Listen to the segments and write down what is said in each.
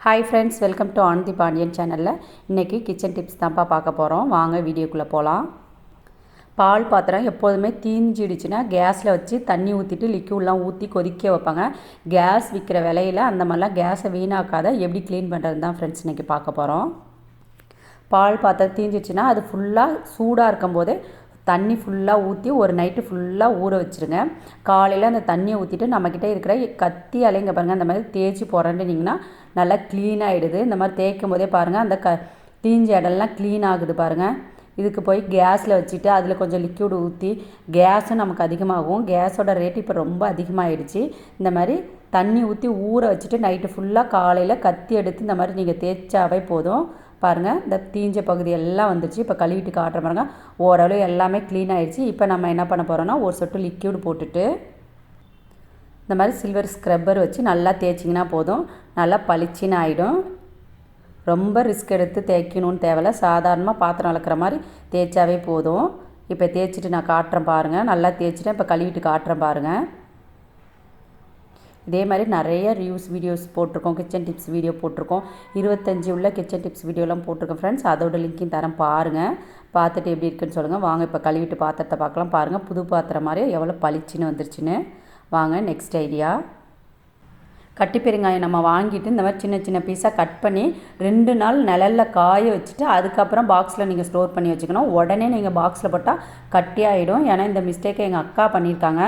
Hi friends, welcome to Anandhi Pandian சேனலில் இன்றைக்கி kitchen tips தான்ப்பா பார்க்க போகிறோம். வாங்க வீடியோக்குள்ளே போகலாம். பால் பாத்திரம் எப்போதுமே தீஞ்சிடுச்சுன்னா கேஸில் வச்சு தண்ணி ஊற்றிட்டு லிக்யூட்லாம் ஊற்றி கொதிக்க வைப்பாங்க. கேஸ் விற்கிற விலையில் அந்த மாதிரிலாம் கேஸை வீணாக்காத எப்படி க்ளீன் பண்ணுறது தான் ஃப்ரெண்ட்ஸ் இன்றைக்கி பார்க்க போகிறோம். பால் பாத்திரம் தீஞ்சிடுச்சுன்னா அது ஃபுல்லாக சூடாக இருக்கும்போதே தண்ணி ஃபுல்லாக ஊற்றி ஒரு நைட்டு ஃபுல்லாக ஊற வச்சுருங்க. காலையில் அந்த தண்ணியை ஊற்றிட்டு நம்மக்கிட்ட இருக்கிற கத்தி அலைங்க பாருங்கள், அந்த மாதிரி தேய்ச்சி போகிறேன்னிங்கன்னா நல்லா க்ளீன் ஆகிடுது. இந்த மாதிரி தேய்க்கும் போதே பாருங்கள் அந்த தீஞ்ச இடம்லாம் க்ளீன் ஆகுது பாருங்கள். இதுக்கு போய் கேஸில் வச்சுட்டு அதில் கொஞ்சம் லிக்யூடு ஊற்றி கேஸும் நமக்கு அதிகமாகும். கேஸோட ரேட் இப்போ ரொம்ப அதிகமாகிடுச்சு. இந்த மாதிரி தண்ணி ஊற்றி ஊற வச்சுட்டு நைட்டு ஃபுல்லாக காலையில் கத்தி எடுத்து இந்த மாதிரி நீங்கள் தேய்ச்சாவே போதும். பாருங்கள், இந்த தீஞ்ச பகுதி எல்லாம் வந்துடுச்சு. இப்போ கழுவிட்டு காட்டுற பாருங்கள், ஓரளவு எல்லாமே க்ளீன் ஆகிடுச்சு. இப்போ நம்ம என்ன பண்ண போகிறோன்னா ஒரு சொட்டு லிக்யூடு போட்டுட்டு இந்த மாதிரி சில்வர் ஸ்க்ரப்பர் வச்சு நல்லா தேய்ச்சிங்கன்னா போதும். நல்லா பளிச்சின்னு ஆகிடும். ரொம்ப ரிஸ்க் எடுத்து தேய்க்கணும்னு தேவையில்ல. சாதாரணமாக பாத்திரம் வளர்க்குற மாதிரி தேய்ச்சாவே போதும். இப்போ தேய்ச்சிட்டு நான் காட்டுறேன் பாருங்கள். நல்லா தேய்ச்சிட்டேன். இப்போ கழுவிட்டு காட்டுறேன் பாருங்கள். இதே மாதிரி நிறைய ரிவ்யூஸ் வீடியோஸ் போட்டிருக்கோம், கிச்சன் டிப்ஸ் வீடியோ போட்டிருக்கோம். 25 உள்ள கிச்சன் டிப்ஸ் வீடியோலாம் போட்டிருக்கோம் ஃப்ரெண்ட்ஸ். அதோட லிங்க்கையும் தரேன் பாருங்கள். பார்த்துட்டு எப்படி இருக்குன்னு சொல்லுங்கள். வாங்க இப்போ கழுவிட்டு பாத்திரத்தை பார்க்கலாம். பாருங்கள், புது பாத்திரம் மாதிரி எவ்வளோ பளிச்சுன்னு வந்துருச்சுன்னு. வாங்க நெக்ஸ்ட் ஐடியா. கட்டி பெருங்காயம் நம்ம வாங்கிட்டு இந்த மாதிரி சின்ன சின்ன பீஸாக கட் பண்ணி 2 நாள் நிழலில் காய வச்சுட்டு அதுக்கப்புறம் பாக்ஸில் நீங்கள் ஸ்டோர் பண்ணி வச்சுக்கணும். உடனே நீங்கள் பாக்ஸில் போட்டால் கட்டி ஆகிடும். ஏன்னா இந்த மிஸ்டேக்கை எங்கள் அக்கா பண்ணியிருக்காங்க.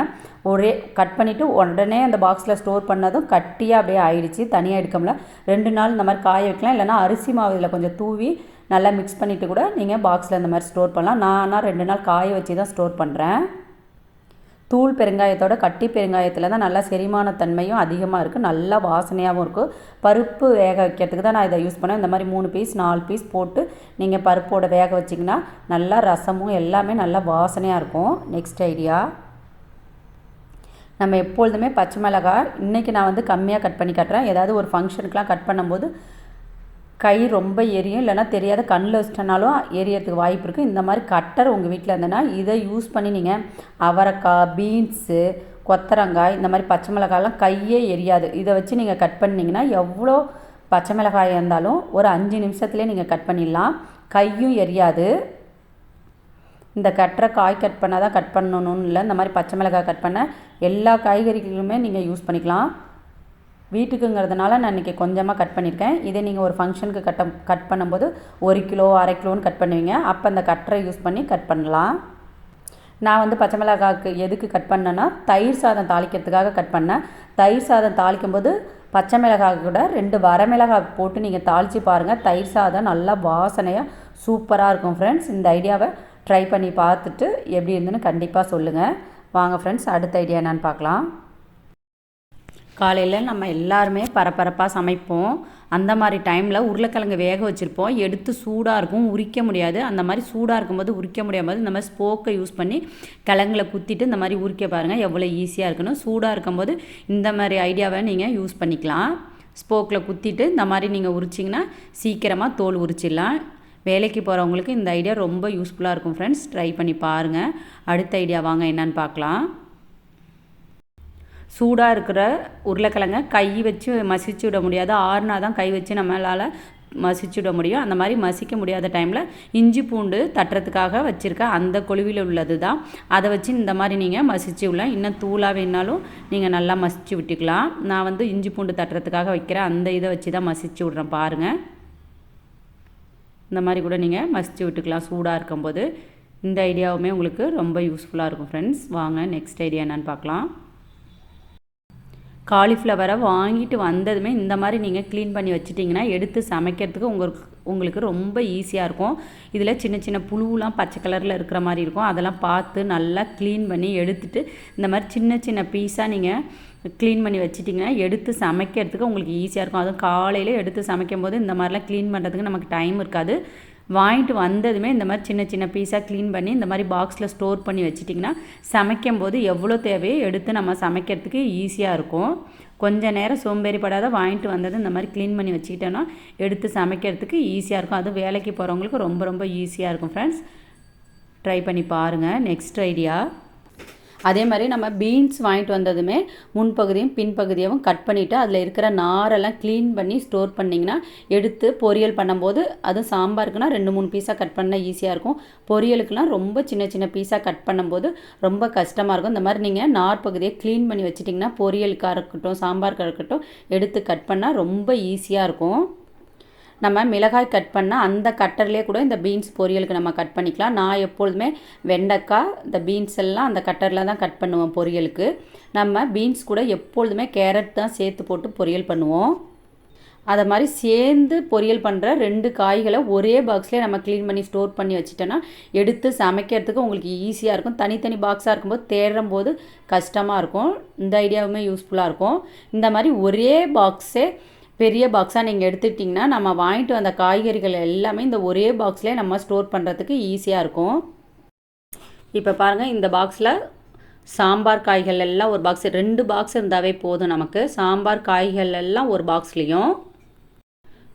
ஒரே கட் பண்ணிவிட்டு உடனே அந்த பாக்ஸில் ஸ்டோர் பண்ணதும் கட்டியாக அப்படியே ஆயிடுச்சு. தனியாக எடுக்கல. 2 நாள் இந்த மாதிரி காய வைக்கலாம். இல்லைனா அரிசி மாவு இதில் கொஞ்சம் தூவி நல்லா மிக்ஸ் பண்ணிவிட்டு கூட நீங்கள் பாக்ஸில் இந்த மாதிரி ஸ்டோர் பண்ணலாம். நான் 2 நாள் காய வச்சு தான் ஸ்டோர் பண்ணுறேன். தூள் பெருங்காயத்தோட கட்டி பெருங்காயத்தில் தான் நல்லா செரிமானத்தன்மையும் அதிகமாக இருக்குது. நல்லா வாசனையாகவும் இருக்கும். பருப்பு வேக வைக்கிறதுக்கு தான் நான் இதை யூஸ் பண்ணேன். இந்த மாதிரி 3 பீஸ் 4 பீஸ் போட்டு நீங்கள் பருப்போட வேக வச்சிங்கன்னா நல்லா ரசமும் எல்லாமே நல்லா வாசனையாக இருக்கும். நெக்ஸ்ட் ஐடியா, நம்ம எப்பொழுதுமே பச்சை மிளகாய் இன்றைக்கி நான் கம்மியாக கட் பண்ணி காட்டுறேன். ஏதாவது ஒரு ஃபங்க்ஷனுக்குலாம் கட் பண்ணும்போது கை ரொம்ப எரியும், இல்லைனா தெரியாத கண்ணில் வச்சிட்டனாலும் எரியறதுக்கு வாய்ப்பு இருக்குது. இந்த மாதிரி கட்டர் உங்கள் வீட்டில் இருந்ததுன்னா இதை யூஸ் பண்ணி நீங்கள் அவரைக்காய், பீன்ஸு, கொத்தரங்காய், இந்த மாதிரி பச்சை மிளகாயெல்லாம் கையே எரியாது. இதை வச்சு நீங்கள் கட் பண்ணிங்கன்னா எவ்வளோ பச்சை மிளகாய் இருந்தாலும் ஒரு 5 நிமிஷத்துலேயே நீங்கள் கட் பண்ணிடலாம். கையும் எரியாது. இந்த கட்டுற காய் கட் பண்ணால் தான் கட் பண்ணணும்னு இல்லை. இந்த மாதிரி பச்சை மிளகாய் கட் பண்ண எல்லா காய்கறிகளுமே நீங்கள் யூஸ் பண்ணிக்கலாம். வீட்டுக்குங்கிறதுனால நான் இன்றைக்கி கொஞ்சமாக கட் பண்ணியிருக்கேன். இதே நீங்கள் ஒரு ஃபங்க்ஷனுக்கு கட் பண்ணும்போது 1 கிலோ 1/2 கிலோன்னு கட் பண்ணுவீங்க. அப்போ அந்த கட்டரை யூஸ் பண்ணி கட் பண்ணலாம். நான் பச்சை மிளகாய்க்கு எதுக்கு கட் பண்ணேன்னா தயிர் சாதம் தாளிக்கிறதுக்காக கட் பண்ணேன். தயிர் சாதம் தாளிக்கும் போது பச்சை மிளகாய் கூட 2 வரமிளகாய் போட்டு நீங்கள் தாளித்து பாருங்கள். தயிர் சாதம் நல்லா வாசனையாக சூப்பராக இருக்கும் ஃப்ரெண்ட்ஸ். இந்த ஐடியாவை ட்ரை பண்ணி பார்த்துட்டு எப்படி இருந்துன்னு கண்டிப்பாக சொல்லுங்கள். வாங்க ஃப்ரெண்ட்ஸ், அடுத்த ஐடியா என்னன்னு பார்க்கலாம். காலையில் நம்ம எல்லாருமே பரபரப்பாக சமைப்போம். அந்த மாதிரி டைமில் உருளைக்கிழங்கு வேக வச்சுருப்போம். எடுத்து சூடாக இருக்கும், உரிக்க முடியாது. அந்த மாதிரி சூடாக இருக்கும்போது உரிக்க முடியாமல் இந்த மாதிரி ஸ்போக்கை யூஸ் பண்ணி கிழங்குல குத்திட்டு இந்த மாதிரி உரிக்க பாருங்கள் எவ்வளோ ஈஸியாக இருக்குன்னு. சூடாக இருக்கும்போது இந்த மாதிரி ஐடியாவை நீங்கள் யூஸ் பண்ணிக்கலாம். ஸ்போக்கில் குத்திட்டு இந்த மாதிரி நீங்கள் உரிச்சிங்கன்னா சீக்கிரமாக தோல் உரிச்சிடலாம். வேலைக்கு போகிறவங்களுக்கு இந்த ஐடியா ரொம்ப யூஸ்ஃபுல்லாக இருக்கும் ஃப்ரெண்ட்ஸ். ட்ரை பண்ணி பாருங்கள். அடுத்த ஐடியா வாங்க என்னன்னு பார்க்கலாம். சூடாக இருக்கிற உருளைக்கிழங்க கை வச்சு மசிச்சு விட முடியாது. ஆறுனா தான் கை வச்சு நம்மளால் மசிச்சு விட முடியும். அந்த மாதிரி மசிக்க முடியாத டைமில் இஞ்சி பூண்டு தட்டுறதுக்காக வச்சுருக்க அந்த கொழுவில் உள்ளது தான். அதை வச்சு இந்த மாதிரி நீங்கள் மசிச்சு விடலாம். இன்னும் தூளாக வேணாலும் நீங்கள் நல்லா மசிச்சு விட்டுக்கலாம். நான் இஞ்சி பூண்டு தட்டுறதுக்காக வைக்கிறேன். அந்த இதை வச்சு தான் மசிச்சு விட்றேன் பாருங்கள். இந்த மாதிரி கூட நீங்கள் மசிச்சு விட்டுக்கலாம் சூடாக இருக்கும்போது. இந்த ஐடியாவுமே உங்களுக்கு ரொம்ப யூஸ்ஃபுல்லாக இருக்கும் ஃப்ரெண்ட்ஸ். வாங்க நெக்ஸ்ட் ஐடியா என்னன்னு பார்க்கலாம். காலிஃப்ளவரை வாங்கிட்டு வந்ததுமே இந்த மாதிரி நீங்கள் க்ளீன் பண்ணி வச்சிட்டிங்கன்னா எடுத்து சமைக்கிறதுக்கு உங்களுக்கு ரொம்ப ஈஸியாக இருக்கும். இதில் சின்ன சின்ன புழுலாம் பச்சை கலரில் இருக்கிற மாதிரி இருக்கும். அதெல்லாம் பார்த்து நல்லா க்ளீன் பண்ணி எடுத்துகிட்டு இந்த மாதிரி சின்ன சின்ன பீஸாக நீங்கள் க்ளீன் பண்ணி வச்சிட்டிங்கன்னா எடுத்து சமைக்கிறதுக்கு உங்களுக்கு ஈஸியாக இருக்கும். அதுவும் காலையில் எடுத்து சமைக்கும் போது இந்த மாதிரிலாம் க்ளீன் பண்ணுறதுக்கு நமக்கு டைம் இருக்காது. வாங்கிட்டு வந்ததுமே இந்த மாதிரி சின்ன சின்ன பீஸாக க்ளீன் பண்ணி இந்த மாதிரி பாக்ஸில் ஸ்டோர் பண்ணி வச்சிட்டிங்கன்னா சமைக்கும் போது எவ்வளோ தேவையோ எடுத்து நம்ம சமைக்கிறதுக்கு ஈஸியாக இருக்கும். கொஞ்சம் நேரம் சோம்பேறிப்படாத வாங்கிட்டு வந்தது இந்த மாதிரி க்ளீன் பண்ணி வச்சுக்கிட்டோன்னா எடுத்து சமைக்கிறதுக்கு ஈஸியாக இருக்கும். அதுவும் வேலைக்கு போகிறவங்களுக்கு ரொம்ப ரொம்ப ஈஸியாக இருக்கும் ஃப்ரெண்ட்ஸ். ட்ரை பண்ணி பாருங்கள். நெக்ஸ்ட் ஐடியா, அதே மாதிரி நம்ம பீன்ஸ் வாங்கிட்டு வந்ததுமே முன்பகுதியும் பின்பகுதியும் கட் பண்ணிவிட்டு அதில் இருக்கிற நாரெல்லாம் க்ளீன் பண்ணி ஸ்டோர் பண்ணிங்கன்னா எடுத்து பொரியல் பண்ணும்போது அதுவும் சாம்பாருக்குனா 2-3 பீஸாக கட் பண்ணால் ஈஸியாக இருக்கும். பொரியலுக்குலாம் ரொம்ப சின்ன சின்ன பீஸாக கட் பண்ணும்போது ரொம்ப கஷ்டமாக இருக்கும். இந்த மாதிரி நீங்கள் நார் பகுதியை க்ளீன் பண்ணி வச்சிட்டிங்கன்னா பொரியலுக்காக இருக்கட்டும் சாம்பாருக்காக இருக்கட்டும் எடுத்து கட் பண்ணால் ரொம்ப ஈஸியாக இருக்கும். நம்ம மிளகாய் கட் பண்ணால் அந்த கட்டர்லேயே கூட இந்த பீன்ஸ் பொரியலுக்கு நம்ம கட் பண்ணிக்கலாம். நான் எப்பொழுதுமே வெண்டைக்காய் இந்த பீன்ஸ் எல்லாம் அந்த கட்டரில் தான் கட் பண்ணுவோம் பொரியலுக்கு. நம்ம பீன்ஸ் கூட எப்பொழுதுமே கேரட் தான் சேர்த்து போட்டு பொரியல் பண்ணுவோம். அதை மாதிரி சேர்ந்து பொரியல் பண்ணுற 2 காய்களை ஒரே பாக்ஸ்லேயே நம்ம க்ளீன் பண்ணி ஸ்டோர் பண்ணி வச்சுட்டோன்னா எடுத்து சமைக்கிறதுக்கு உங்களுக்கு ஈஸியாக இருக்கும். தனித்தனி பாக்ஸாக இருக்கும்போது தேடும் போது கஷ்டமாக இருக்கும். இந்த ஐடியாவுமே யூஸ்ஃபுல்லாக இருக்கும். இந்த மாதிரி ஒரே பாக்ஸே பெரிய பாக்ஸாக நீங்கள் எடுத்துக்கிட்டிங்கன்னா நம்ம வாங்கிட்டு வந்த காய்கறிகள் எல்லாமே இந்த ஒரே பாக்ஸ்லேயே நம்ம ஸ்டோர் பண்ணுறதுக்கு ஈஸியாக இருக்கும். இப்போ பாருங்கள், இந்த பாக்ஸில் சாம்பார் காய்கள் எல்லாம் ஒரு பாக்ஸ் 2 பாக்ஸ் இருந்தாவே போதும் நமக்கு. சாம்பார் காய்கள் எல்லாம் ஒரு பாக்ஸ்லேயும்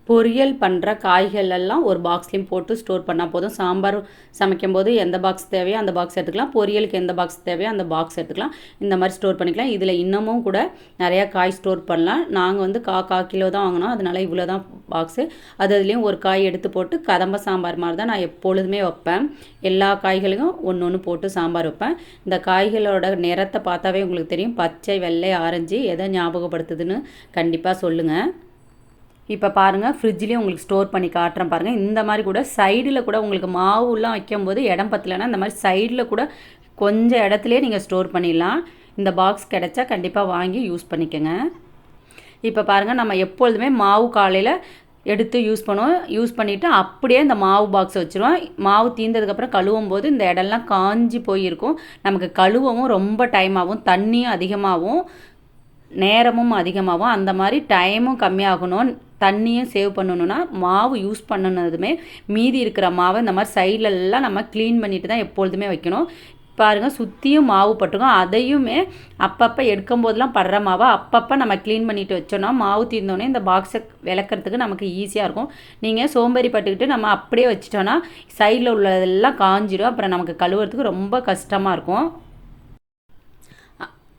பொரியல் பண்ணுற காய்கள் எல்லாம் ஒரு பாக்ஸ்லேயும் போட்டு ஸ்டோர் பண்ணால் போதும். சாம்பார் சமைக்கும் போது எந்த பாக்ஸ் தேவையோ அந்த பாக்ஸ் எடுத்துக்கலாம். பொரியலுக்கு எந்த பாக்ஸ் தேவையோ அந்த பாக்ஸ் எடுத்துக்கலாம். இந்த மாதிரி ஸ்டோர் பண்ணிக்கலாம். இதில் இன்னமும் கூட நிறையா காய் ஸ்டோர் பண்ணலாம். நாங்கள் வந்து 1/4 கிலோ தான் வாங்கினோம். அதனால் இவ்வளோ தான் பாக்ஸு. அதுலேயும் ஒரு காய் எடுத்து போட்டு கதம்ப சாம்பார் மாதிரி தான் நான் எப்பொழுதுமே வைப்பேன். எல்லா காய்களையும் ஒன்று போட்டு சாம்பார் வைப்பேன். இந்த காய்களோட நிறத்தை பார்த்தாவே உங்களுக்கு தெரியும். பச்சை, வெள்ளை, ஆரஞ்சு எதை ஞாபகப்படுத்துதுன்னு கண்டிப்பாக சொல்லுங்கள். இப்போ பாருங்கள், ஃப்ரிட்ஜ்லேயே உங்களுக்கு ஸ்டோர் பண்ணி காட்டுறேன் பாருங்கள். இந்த மாதிரி கூட சைடில் கூட உங்களுக்கு மாவுலாம் வைக்கும்போது இடம் பத்தலைன்னா இந்த மாதிரி சைடில் கூட கொஞ்சம் இடத்துலையே நீங்கள் ஸ்டோர் பண்ணிடலாம். இந்த பாக்ஸ் கிடச்சா கண்டிப்பாக வாங்கி யூஸ் பண்ணிக்கோங்க. இப்போ பாருங்கள், நம்ம எப்பொழுதுமே மாவு காலையில் எடுத்து யூஸ் பண்ணுவோம். யூஸ் பண்ணிவிட்டு அப்படியே இந்த மாவு பாக்ஸை வச்சுருவோம். மாவு தீர்ந்ததுக்கப்புறம் கழுவும் போது இந்த இடம்லாம் காஞ்சி போயிருக்கும். நமக்கு கழுவவும் ரொம்ப டைம் ஆகும், தண்ணியும் அதிகமாகவும் நேரமும் அதிகமாகும். அந்த மாதிரி டைமும் கம்மியாகணும், தண்ணியும் சேவ் பண்ணணுன்னா மாவு யூஸ் பண்ணணுதுமே மீதி இருக்கிற மாவை இந்த மாதிரி சைட்லெல்லாம் நம்ம க்ளீன் பண்ணிட்டு தான் எப்பொழுதுமே வைக்கணும். பாருங்கள், சுற்றியும் மாவு பட்டுருக்கும். அதையுமே அப்பப்போ எடுக்கும் போதெல்லாம் படுற மாவை அப்பப்போ நம்ம க்ளீன் பண்ணிட்டு வச்சோன்னா மாவு தீர்ந்தோடனே இந்த பாக்ஸை விளக்கிறதுக்கு நமக்கு ஈஸியாக இருக்கும். நீங்கள் சோம்பேறி பட்டுக்கிட்டு நம்ம அப்படியே வச்சிட்டோன்னா சைடில் உள்ளதெல்லாம் காஞ்சிடும். அப்புறம் நமக்கு கழுவுறதுக்கு ரொம்ப கஷ்டமாக இருக்கும்.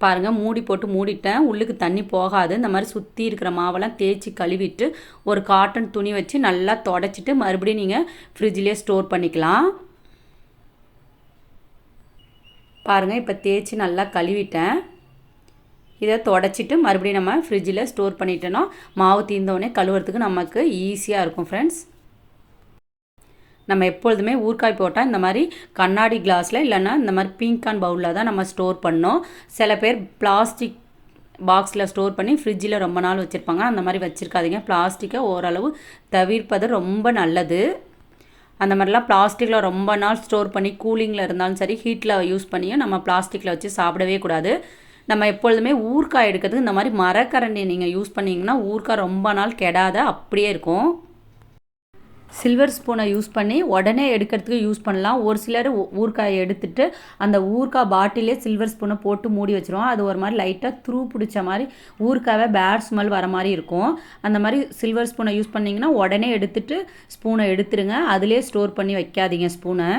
பாருங்கள், மூடி போட்டு மூடிட்டேன். உள்ளுக்கு தண்ணி போகாது. இந்த மாதிரி சுற்றி இருக்கிற மாவெல்லாம் தேய்ச்சி கழுவிட்டு ஒரு காட்டன் துணி வச்சு நல்லா தொடச்சிட்டு மறுபடியும் நீங்கள் ஃப்ரிட்ஜ்லேயே ஸ்டோர் பண்ணிக்கலாம். பாருங்கள், இப்போ தேய்ச்சி நல்லா கழுவிட்டேன். இதை தொடச்சிட்டு மறுபடியும் நம்ம ஃப்ரிட்ஜில் ஸ்டோர் பண்ணிட்டோன்னா மாவு தீர்ந்தோடனே கழுவுறதுக்கு நமக்கு ஈஸியாக இருக்கும் ஃப்ரெண்ட்ஸ். நம்ம எப்பொழுதுமே ஊறுகாய் போட்டால் இந்த மாதிரி கண்ணாடி கிளாஸில் இல்லைன்னா இந்த மாதிரி பீங்கான் பவுலில் தான் நம்ம ஸ்டோர் பண்ணோம். சில பேர் பிளாஸ்டிக் பாக்ஸில் ஸ்டோர் பண்ணி ஃப்ரிட்ஜில் ரொம்ப நாள் வச்சுருப்பாங்க. அந்த மாதிரி வச்சுருக்காதீங்க. பிளாஸ்டிக்கை ஓரளவு தவிர்ப்பது ரொம்ப நல்லது. அந்த மாதிரிலாம் பிளாஸ்டிக்கில் ரொம்ப நாள் ஸ்டோர் பண்ணி கூலிங்கில் இருந்தாலும் சரி, ஹீட்டில் யூஸ் பண்ணியும் நம்ம பிளாஸ்டிக்கில் வச்சு சாப்பிடவே கூடாது. நம்ம எப்பொழுதுமே ஊறுகாய் எடுக்கிறதுக்கு இந்த மாதிரி மரக்கரண்டி நீங்கள் யூஸ் பண்ணிங்கன்னா ஊறுகாய் ரொம்ப நாள் கெடாத அப்படியே இருக்கும். சில்வர் ஸ்பூனை யூஸ் பண்ணி உடனே எடுக்கிறதுக்கு யூஸ் பண்ணலாம். ஒரு சிலர் ஊறுகாயை எடுத்துகிட்டு அந்த ஊறுகாய் பாட்டிலே சில்வர் ஸ்பூனை போட்டு மூடி வச்சுருவோம். அது ஒரு மாதிரி லைட்டாக த்ரூ பிடிச்ச மாதிரி ஊறுகாவை பேட் ஸ்மெல் வர மாதிரி இருக்கும். அந்த மாதிரி சில்வர் ஸ்பூனை யூஸ் பண்ணிங்கன்னா உடனே எடுத்துகிட்டு ஸ்பூனை எடுத்துருங்க. அதிலே ஸ்டோர் பண்ணி வைக்காதீங்க ஸ்பூனை.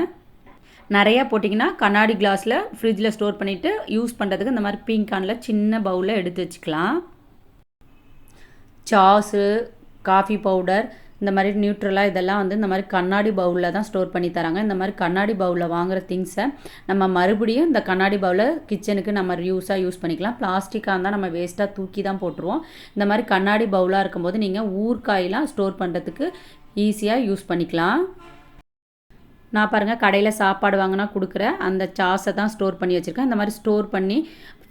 நிறையா போட்டிங்கன்னா கண்ணாடி கிளாஸில் ஃப்ரிட்ஜில் ஸ்டோர் பண்ணிவிட்டு யூஸ் பண்ணுறதுக்கு இந்த மாதிரி பீங்கானில் சின்ன பவுலில் எடுத்து வச்சுக்கலாம். சாஸு, காஃபி பவுடர், இந்த மாதிரி நியூட்ரலாக இதெல்லாம் வந்து இந்த மாதிரி கண்ணாடி பவுலில் தான் ஸ்டோர் பண்ணி தராங்க. இந்த மாதிரி கண்ணாடி பவுலில் வாங்குகிற திங்ஸை நம்ம மறுபடியும் இந்த கண்ணாடி பவுலில் கிச்சனுக்கு நம்ம யூஸ் பண்ணிக்கலாம். பிளாஸ்டிக்காக இருந்தால் நம்ம வேஸ்ட்டாக தூக்கி தான் போட்டுருவோம். இந்த மாதிரி கண்ணாடி பவுலாக இருக்கும்போது நீங்கள் ஊறுகாயெலாம் ஸ்டோர் பண்ணுறதுக்கு ஈஸியாக யூஸ் பண்ணிக்கலாம். நான் பாருங்கள், கடையில் சாப்பாடு வாங்கினா கொடுக்குற அந்த சாஸை தான் ஸ்டோர் பண்ணி வச்சுருக்கேன். இந்த மாதிரி ஸ்டோர் பண்ணி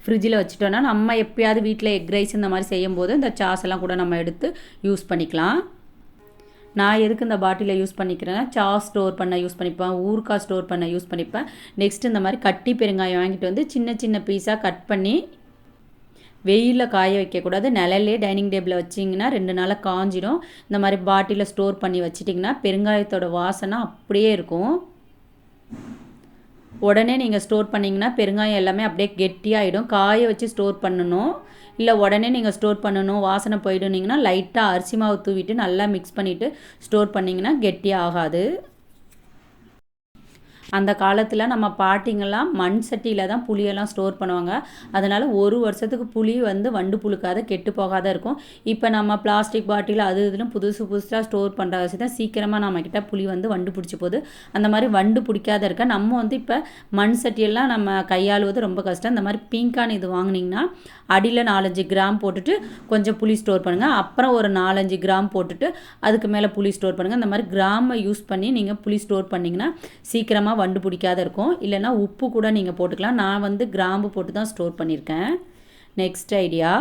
ஃப்ரிட்ஜில் வச்சுட்டோன்னா நம்ம எப்போயாவது வீட்டில் எக் ரைஸ் இந்த மாதிரி செய்யும்போது இந்த சாஸெல்லாம் கூட நம்ம எடுத்து யூஸ் பண்ணிக்கலாம். நான் எதுக்கு இந்த பாட்டிலை யூஸ் பண்ணிக்கிறேன்னா சாஸ் ஸ்டோர் பண்ண யூஸ் பண்ணிப்பேன், ஊறுகாய் ஸ்டோர் பண்ண யூஸ் பண்ணிப்பேன். நெக்ஸ்ட் இந்த மாதிரி கட்டி பெருங்காயம் வாங்கிட்டு வந்து சின்ன சின்ன பீஸாக கட் பண்ணி வெயிலில் காய வைக்கக்கூடாது, நிழல்லே டைனிங் டேபிளில் வச்சிங்கன்னா 2 நாளில் காஞ்சிடும். இந்த மாதிரி பாட்டிலில் ஸ்டோர் பண்ணி வச்சிட்டிங்கன்னா பெருங்காயத்தோட வாசனை அப்படியே இருக்கும். உடனே நீங்கள் ஸ்டோர் பண்ணிங்கன்னா பெருங்காயம் எல்லாமே அப்படியே கெட்டியாகிடும். காய வச்சு ஸ்டோர் பண்ணணும். இல்லை உடனே நீங்கள் ஸ்டோர் பண்ணணும் வாசனை போயிடுனீங்கன்னா லைட்டாக அரிசி மாவு தூவிட்டு நல்லா மிக்ஸ் பண்ணிவிட்டு ஸ்டோர் பண்ணிங்கன்னா கெட்டியாக ஆகாது. அந்த காலத்தில் நம்ம பாட்டிங்கெல்லாம் மண் சட்டியில் தான் புளியெல்லாம் ஸ்டோர் பண்ணுவாங்க. அதனால் 1 வருஷத்துக்கு புளி வந்து வண்டு புழுக்காத கெட்டு போகாத இருக்கும். இப்போ நம்ம பிளாஸ்டிக் பாட்டில் அது இதுன்னு புதுசாக ஸ்டோர் பண்ணுற வச்சு தான் சீக்கிரமாக நம்மக்கிட்ட புளி வந்து வண்டு பிடிச்சி போகுது. அந்த மாதிரி வண்டு பிடிக்காத இருக்க நம்ம வந்து இப்போ மண் சட்டியெல்லாம் நம்ம கையாளுவது ரொம்ப கஷ்டம். இந்த மாதிரி பீங்கான் இது வாங்கினீங்கன்னா அடியில் 4-5 கிராம் போட்டுட்டு கொஞ்சம் புளி ஸ்டோர் பண்ணுங்கள். அப்புறம் ஒரு 4-5 கிராம் போட்டுட்டு அதுக்கு மேலே புளி ஸ்டோர் பண்ணுங்கள். இந்த மாதிரி கிராமை யூஸ் பண்ணி நீங்கள் புளி ஸ்டோர் பண்ணிங்கன்னா சீக்கிரமாக வண்டு பிடிக்காத இருக்கும். இல்லைனா உப்பு கூட நீங்கள் போட்டுக்கலாம். நான் வந்து கிராம்பு போட்டு தான் ஸ்டோர் பண்ணியிருக்கேன். நெக்ஸ்ட் ஐடியா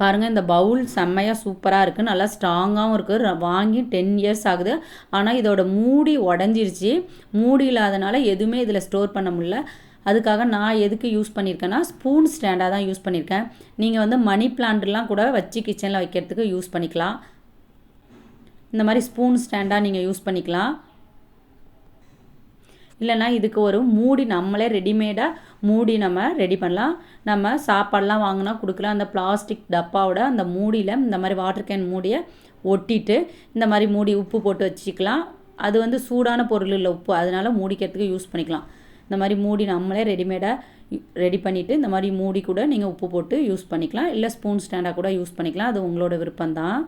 பாருங்கள், இந்த பவுல் செம்மையாக சூப்பராக இருக்குது, நல்லா ஸ்ட்ராங்காகவும் இருக்குது. வாங்கி 10 இயர்ஸ் ஆகுது. ஆனால் இதோட மூடி உடஞ்சிருச்சு. மூடி இல்லாதனால எதுவுமே இதில் ஸ்டோர் பண்ண முடியல. அதுக்காக நான் எதுக்கு யூஸ் பண்ணியிருக்கேன்னா ஸ்பூன் ஸ்டாண்டாக தான் யூஸ் பண்ணியிருக்கேன். நீங்கள் வந்து மணி பிளான்ட்லாம் கூட வச்சு கிச்சனில் வைக்கிறதுக்கு யூஸ் பண்ணிக்கலாம். இந்த மாதிரி ஸ்பூன் ஸ்டாண்டாக நீங்கள் யூஸ் பண்ணிக்கலாம். இல்லைனா இதுக்கு ஒரு மூடி நம்மளே ரெடிமேடாக மூடி நம்ம ரெடி பண்ணலாம். நம்ம சாப்பாடெலாம் வாங்கினா கொடுக்கலாம். அந்த பிளாஸ்டிக் டப்பாவோட அந்த மூடியில் இந்த மாதிரி வாட்டர் கேன் மூடியை ஒட்டிட்டு இந்த மாதிரி மூடி உப்பு போட்டு வச்சுக்கலாம். அது வந்து சூடான பொருள் இல்லை உப்பு, அதனால் மூடிக்கிறதுக்கு யூஸ் பண்ணிக்கலாம். இந்த மாதிரி மூடி நம்மளே ரெடிமேடாக ரெடி பண்ணிவிட்டு இந்த மாதிரி மூடி கூட நீங்கள் உப்பு போட்டு யூஸ் பண்ணிக்கலாம். இல்லை ஸ்பூன் ஸ்டாண்டாக கூட யூஸ் பண்ணிக்கலாம். அது உங்களோட விருப்பம்தான்.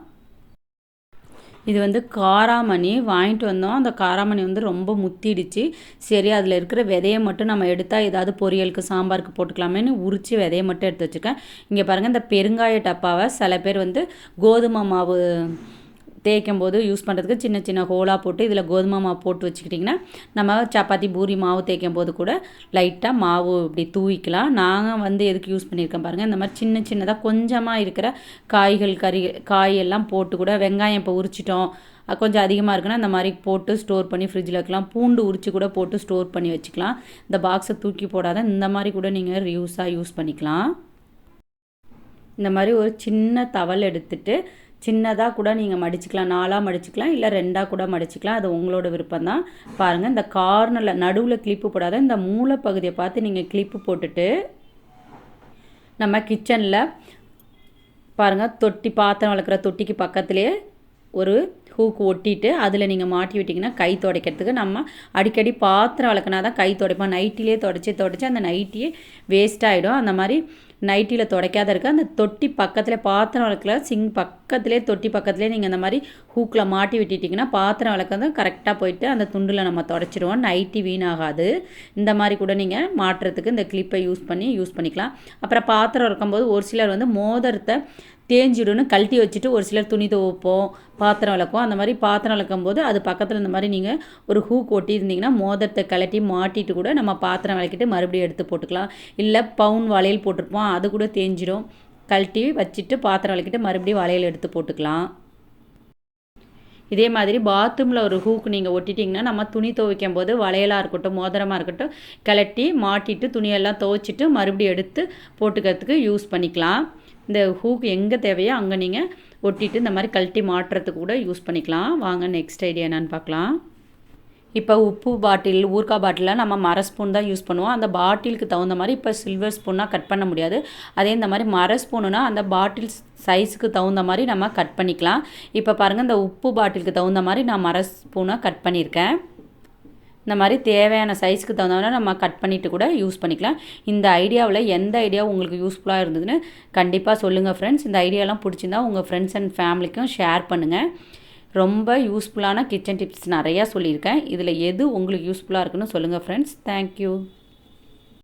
இது வந்து காராமணி வாங்கிட்டு வந்தோம். அந்த காராமணி வந்து ரொம்ப முத்திடுச்சு. சரி, அதில் இருக்கிற விதையை மட்டும் நம்ம எடுத்தால் ஏதாவது பொரியலுக்கு சாம்பாருக்கு போட்டுக்கலாமேன்னு உரித்து விதையை மட்டும் எடுத்து வச்சுருக்கேன். இங்கே பாருங்கள், இந்த பெருங்காய டப்பாவை சில பேர் வந்து கோதுமை மாவு தேய்க்கும் போது யூஸ் பண்ணுறதுக்கு சின்ன சின்ன ஹோலாக போட்டு இதில் கோதுமை மாவு போட்டு வச்சுக்கிட்டிங்கன்னா நம்ம சப்பாத்தி பூரி மாவு தேய்க்கும் போது கூட லைட்டாக மாவு இப்படி தூவிக்கலாம். நாங்கள் வந்து எதுக்கு யூஸ் பண்ணியிருக்கேன் பாருங்கள், இந்த மாதிரி சின்ன சின்னதாக கொஞ்சமாக இருக்கிற காயெல்லாம் போட்டு கூட வெங்காயம் இப்போ உரிச்சிட்டோம் கொஞ்சம் அதிகமாக இருக்குன்னா இந்த மாதிரி போட்டு ஸ்டோர் பண்ணி ஃப்ரிட்ஜில் வைக்கலாம். பூண்டு உரித்து கூட போட்டு ஸ்டோர் பண்ணி வச்சுக்கலாம். இந்த பாக்ஸை தூக்கி போடாத இந்த மாதிரி கூட நீங்கள் ரியூஸாக யூஸ் பண்ணிக்கலாம். இந்த மாதிரி ஒரு சின்ன தவல் எடுத்துகிட்டு சின்னதாக கூட நீங்கள் மடிச்சுக்கலாம். 4ஆக மடிச்சுக்கலாம், இல்லை 2ஆக கூட மடிச்சுக்கலாம். அது உங்களோட விருப்பம் தான். பாருங்கள், இந்த கார்னரில் நடுவில் கிளிப்பு போடாத இந்த மூளை பகுதியை பார்த்து நீங்கள் கிளிப்பு போட்டுட்டு நம்ம கிச்சனில் பாருங்கள் தொட்டி பாத்திரம் வளர்க்குற தொட்டிக்கு பக்கத்துலேயே ஒரு ஹூக்கு ஒட்டிட்டு அதில் நீங்கள் மாட்டி விட்டிங்கன்னா கை துடைக்கிறதுக்கு நம்ம அடிக்கடி பாத்திரம் வளர்க்கினா தான் கை துடைப்போம். நைட்டிலே தொடச்சி அந்த நைட்டியே வேஸ்ட் ஆகிடும். அந்த மாதிரி நைட்டியில் துடைக்காத இருக்க அந்த தொட்டி பக்கத்தில் பாத்திரம் வளர்க்கல பக்கத்துலேயே தொட்டி பக்கத்துலேயே நீங்கள் அந்த மாதிரி ஹூக்கில் மாட்டி விட்டுட்டிங்கன்னா பாத்திரம் வளர்க்கறது கரெக்டாக போயிட்டு அந்த துண்டில் நம்ம துடைச்சிடுவோம். நைட்டி வீணாகாது. இந்த மாதிரி கூட நீங்கள் மாட்டுறதுக்கு இந்த கிளிப்பை யூஸ் பண்ணிக்கலாம். அப்புறம் பாத்திரம் வளர்க்கும்போது ஒரு சிலர் வந்து மோதிரத்தை தேஞ்சிடுன்னு கழட்டி வச்சுட்டு ஒரு சிலர் துணி துவைப்போம், பாத்திரம் விளக்குவோம். அந்த மாதிரி பாத்திரம் விளக்கும் போது அது பக்கத்தில் இந்த மாதிரி நீங்கள் ஒரு ஹூக் ஒட்டியிருந்தீங்கன்னா மோதிரத்தை கழட்டி மாட்டிட்டு கூட நம்ம பாத்திரம் விளக்கிட்டு மறுபடியும் எடுத்து போட்டுக்கலாம். இல்லை பவுன் வளையல் போட்டிருப்போம், அது கூட தேஞ்சிடும். கழட்டி வச்சுட்டு பாத்திரம் விளக்கிட்டு மறுபடியும் வளையல் எடுத்து போட்டுக்கலாம். இதே மாதிரி பாத்ரூமில் ஒரு ஹூக் நீங்கள் ஒட்டிட்டிங்கன்னா நம்ம துணி துவைக்கும் போது வளையலாக இருக்கட்டும் மோதிரமாக இருக்கட்டும் கழட்டி மாட்டிட்டு துணியெல்லாம் துவைச்சிட்டு மறுபடியும் எடுத்து போட்டுக்கிறதுக்கு யூஸ் பண்ணிக்கலாம். இந்த ஹூக் எங்கே தேவையோ அங்கே நீங்கள் ஒட்டிட்டு இந்த மாதிரி கழட்டி மாட்டுறதுக்கு கூட யூஸ் பண்ணிக்கலாம். வாங்க நெக்ஸ்ட் ஐடியா என்னன்னு பார்க்கலாம். இப்போ உப்பு பாட்டில் ஊறுகாய் பாட்டிலில் நம்ம மர ஸ்பூன் தான் யூஸ் பண்ணுவோம். அந்த பாட்டிலுக்கு தகுந்த மாதிரி இப்போ சில்வர் ஸ்பூனாக கட் பண்ண முடியாது. அதே இந்த மாதிரி மர ஸ்பூனுனா அந்த பாட்டில் சைஸுக்கு தகுந்த மாதிரி நம்ம கட் பண்ணிக்கலாம். இப்போ பாருங்கள், இந்த உப்பு பாட்டிலுக்கு தகுந்த மாதிரி நான் மர ஸ்பூனாக கட் பண்ணியிருக்கேன். இந்த மாதிரி தேவையான சைஸ்க்கு தகுந்த மாதிரி நம்ம கட் பண்ணிவிட்டு கூட யூஸ் பண்ணிக்கலாம். இந்த ஐடியாவில் எந்த ஐடியா உங்களுக்கு யூஸ்ஃபுல்லாக இருந்ததுன்னு கண்டிப்பாக சொல்லுங்கள் ஃப்ரெண்ட்ஸ். இந்த ஐடியாலாம் பிடிச்சிருந்தா உங்கள் ஃப்ரெண்ட்ஸ் அண்ட் ஃபேமிலிக்கும் ஷேர் பண்ணுங்கள். ரொம்ப யூஸ்ஃபுல்லான கிச்சன் டிப்ஸ் நிறையா சொல்லியிருக்கேன். இதில் எது உங்களுக்கு யூஸ்ஃபுல்லாக இருக்குன்னு சொல்லுங்கள் ஃப்ரெண்ட்ஸ். தேங்க்யூ.